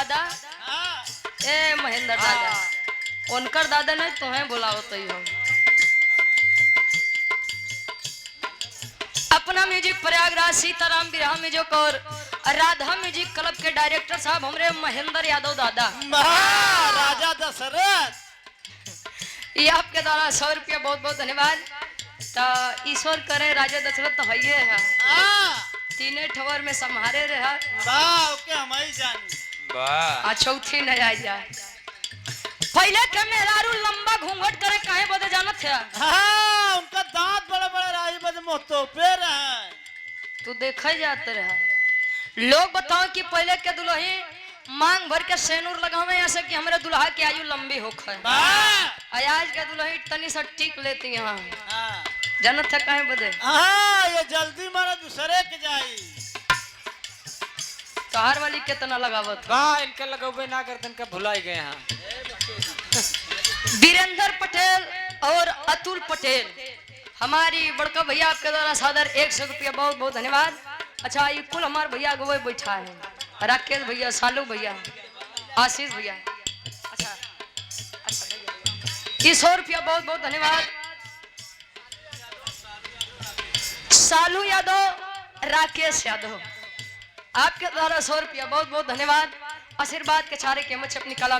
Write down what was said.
दादा ए महेंद्र दादा उनकर दादा नहीं तुम्हें बुलाओ तो ही हम अपना म्यूजिक प्रयागराज सीताराम बिरहा म्यूजिक और राधा म्यूजिक क्लब के डायरेक्टर साहब हमरे महेंद्र यादव दादा राजा दशरथ ये आपके द्वारा 100 रुपया बहुत बहुत धन्यवाद। तो ईश्वर करे राजा दशरथ तो है तीने ठवर में संहारे रहा चौथी न आ जाए पहले के मेहरारू लंबा घूंघट करे काहे बदे जानत है उनका दांत बड़े बड़े राही बदे मोतो पे रहे तू देखे जाते रहा लोग बताओ कि पहले के दुल्ही मांग भर के सेनूर लगावे ऐसे कि हमरे दुल्हा की आयु लंबी होखे आज के दुल्ही तनी सा टीक लेती हैं जानत है काहे बदे ये जल्दी मारा दूसरे के जाई तोहार वाली कितना लगावत इनके लगौबे ना कर तन का भुलाई गए हैं वीरेंद्र पटेल और अतुल पटेल हमारी बड़का भैया आपके द्वारा सादर 100 रुपया बहुत बहुत धन्यवाद। अच्छा ये कुल हमारे भैया गोवे बैठा है राकेश भैया सालू भैया आशीष भैया अच्छा ये 100 रुपया बहुत बहुत धन्यवाद। सालू यादव राकेश यादव आपके द्वारा 100 रुपया बहुत बहुत धन्यवाद। आशीर्वाद के चारे के मुझे अपनी कला